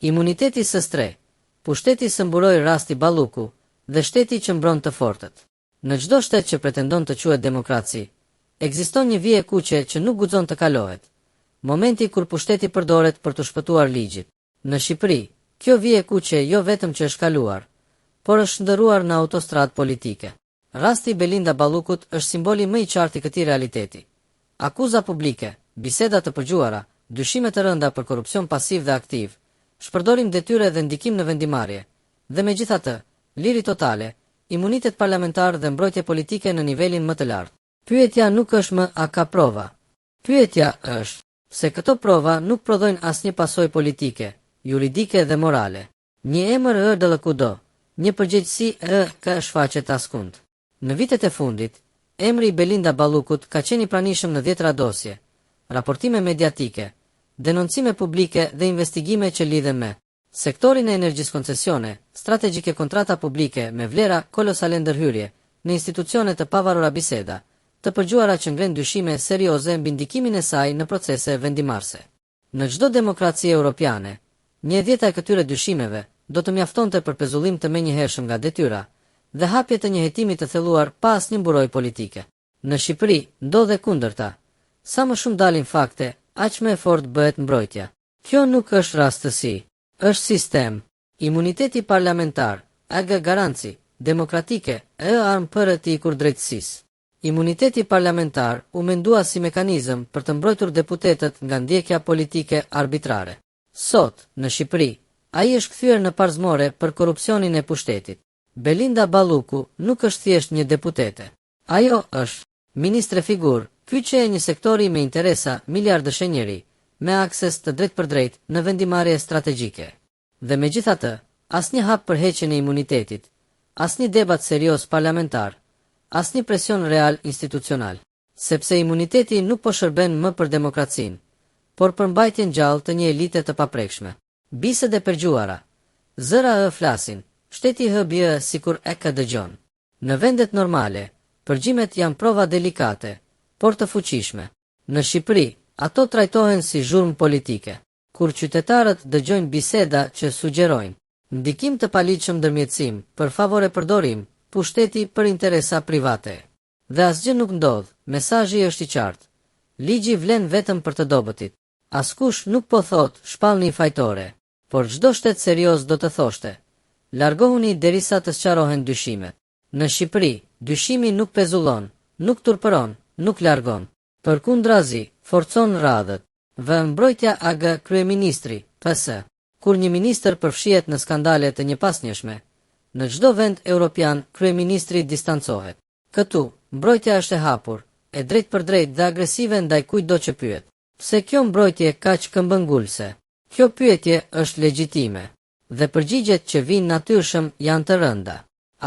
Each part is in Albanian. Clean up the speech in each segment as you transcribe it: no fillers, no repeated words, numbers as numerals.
Imuniteti së tre, pushteti së mburoi rasti Balluku dhe shteti që mbron të fortët. Në çdo shtet që pretendon të quhet demokraci, ekziston një vije kuqe që nuk guxon të kalohet. Momenti kur pushteti përdoret për të shpëtuar ligjit. Në Shqipëri, kjo vije kuqe jo vetëm që është kaluar, por është shndërruar në autostradë politike. Rasti Belinda Ballukut është simboli më i qartë i këtij realiteti. Akuza publike, biseda të përgjuara, dyshime të rënda për korrupsion pasiv dhe aktiv, shpërdorim detyre dhe ndikim në vendimarrje, dhe megjithatë, liri totale, imunitet parlamentar dhe mbrojtje politike në nivelin më të lartë. Pyetja nuk është më a ka prova. Pyetja është se këto prova nuk prodhojnë asnjë pasojë politike, juridike dhe morale. Një emër ërdëllë kudo, një përgjegjësi ka shfaqet askund. Në vitet e fundit, emri i Belinda Ballukut ka qenë i pranishëm në 10 dosje, raportime mediatike, denoncime publike dhe investigime që lidhen me sektorin e energjisë koncesione, strategjike kontrata publike me vlera kolosale ndërhyrje në institucione të pavarura biseda, të përgjuara që ngren dyshime serioze mbi ndikimin e saj në procese vendimarrëse. Në çdo demokraci europiane, 1/10 e këtyre dyshimeve do të mjaftonte për pezullim të menjëhershëm nga detyra dhe hapje të një hetimi të thelluar pa asnjë mburojë politike. Në Shqipëri ndodhe kundërta. Sa më shumë dalin fakte, aq më e fortë bëhet mbrojtja. Kjo nuk është rastësi, është sistem. Imuniteti parlamentar, garanci demokratike, armë për të ikur drejtësisë. Imuniteti parlamentar u mendua si mekanizëm për të mbrojtur deputetët nga ndjekja politike arbitrare. Sot, në Shqipëri, ai është kthyer në parzmore për korrupsionin e pushtetit. Belinda Balluku nuk është thjesht një deputete. Ajo është ministre figur, kyçe e një sektori me interesa miliardëshenjeri, me akses të drejt për drejt në vendimarrje strategjike. Dhe megjithatë, asnjë hap për heqjen e imunitetit, asnjë debat serioz parlamentar, asnjë presion real institucional, sepse imuniteti nuk po shërben më për demokracinë, por për mbajtjen gjallë të një elite të paprekshme. Bisede përgjuara, zëra flasin, shteti bie sikur e ka dëgjon. Në vendet normale, përgjimet janë prova delikate, por të fuqishme. Në Shqipëri, ato trajtohen si zhurmë politike. Kur qytetarët dëgjojnë biseda që sugjerojnë ndikim të paligjshëm ndërmjetësim për favore përdorim, pushteti për interesa private. Dhe asgjë nuk ndodh, mesazhi është i qartë. Ligji vlen vetëm për të dobëtit. Askush nuk po thot shpallni fajtore, por çdo shtet serioz do të thoshte largohuni derisa të sqarohen dyshimet. Në Shqipëri, dyshimi nuk pezullon, nuk turpëron, nuk largon. Përkundrazi, forcon radhët. Vë mbrojtja kryeministri, PS. Kur një ministër përfshihet në skandale të njëpasnjëshme, në çdo vend europian kryeministri distancohet. Këtu, mbrojtja është e hapur, e drejt për drejt dhe agresive ndaj kujtdo që pyet. Pse kjo mbrojtje kaq këmbëngulse? Kjo pyetje është legjitime, dhe përgjigjet që vinë natyrshëm janë të rënda.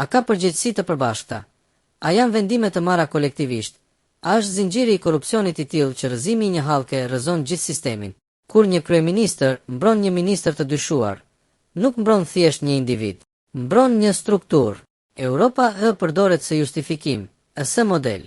A ka përgjegjësi të përbashkëta? A janë vendime të marra kolektivisht? A është zinxhiri i korrupsionit i tillë që rrëzimi i një hallke rrëzon gjithë sistemin? Kur një kryeministër mbron një ministër të dyshuar, nuk mbron thjesht një individ, mbron një strukturë. Europa përdoret si justifikim, së model.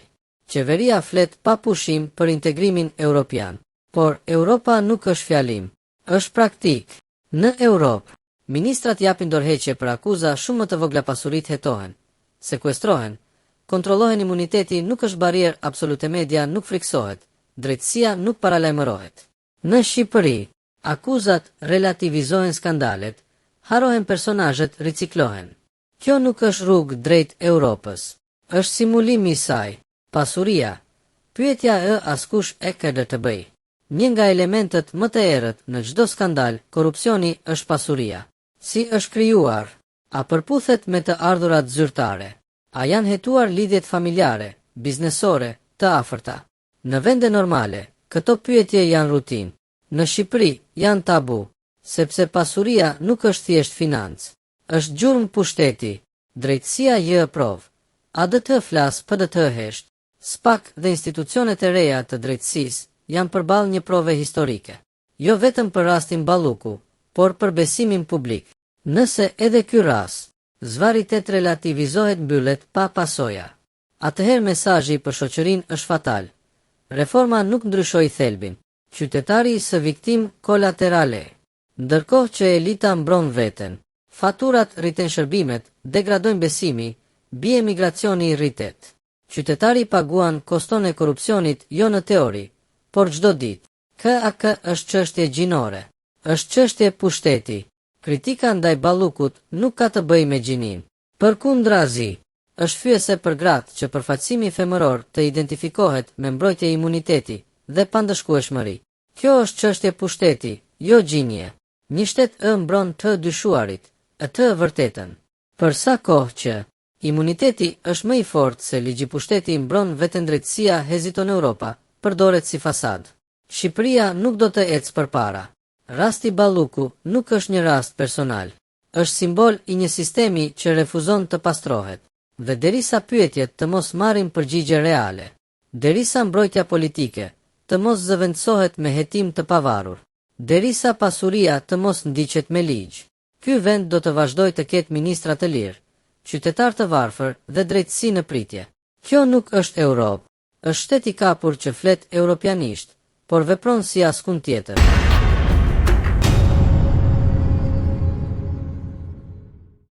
Qeveria flet pa pushim për integrimin europian, por Europa nuk është fjalim, është praktik. Në Europë, ministrat japin dorëheqje për akuza shumë më të vogla, pasurit hetohen, sekuestrohen, kontrollohen, imuniteti nuk është barrier absolute, media nuk friksohet, drejtësia nuk paralajmërohet. Në Shqipëri, akuzat relativizohen skandalet, harohen personazhet, riciklohen. Kjo nuk është rrugë drejt Europës, është simulimi i saj. Pasuria, pyetja askush e ka të bëj. Një nga elementet më të errët në çdo skandal, korrupsioni, është pasuria. Si është krijuar? A përputhet me të ardhurat zyrtare? A janë hetuar lidhjet familjare, biznesore, të afërta? Në vende normale, këto pyetje janë rutinë. Në Shqipëri janë tabu, sepse pasuria nuk është thjesht financë, është gjurmë pushteti, drejtësia provë, ADT flas, PDT hesht. SPAK dhe institucionet e reja të drejtësisë janë përballë një prove historike. Jo vetëm për rastin Balluku, por për besimin publik. Nëse edhe ky rast, zvaritet relativizohet, mbyllet pa pasoja, atëherë mesazhi për shoqërinë është fatal. Reforma nuk ndryshoi thelbin. Qytetari së viktim kolaterale. ndërkohë që elita mbron veten. Faturat rriten, shërbimet degradojnë besimi, bie migracioni i rritet. Qytetari paguan koston e korrupsionit jo në teori, por çdo ditë. KAK është çështje gjinore, është çështje pushteti. Kritika ndaj Ballukut nuk ka të bëjë me gjinin. Përkundrazi, është fyese për gratë që përfaqësimi femëror të identifikohet me mbrojtje imuniteti dhe pandëshkueshmëri. Kjo është çështje pushteti, jo gjinje. Një shtet mbron të dyshuarit, të vërtetën. Për sa kohë që imuniteti është më i fortë se ligji, pushteti mbron vetëndrejtësia, heziton Europa, përdoret si fasadë. Shqipëria nuk do të ecë përpara. Rasti Balluku nuk është një rast personal. Është simbol i një sistemi që refuzon të pastrohet. Dhe derisa pyetjet të mos marrin përgjigje reale, derisa mbrojtja politike të mos zëvendësohet me hetim të pavarur, derisa pasuria të mos ndiqet me ligj, ky vend do të vazhdojë të ketë ministra të lirë, qytetar të varfër dhe drejtësi në pritje. Kjo nuk është Europë, është shtet i kapur që flet europianisht, por vepron si askund tjetër.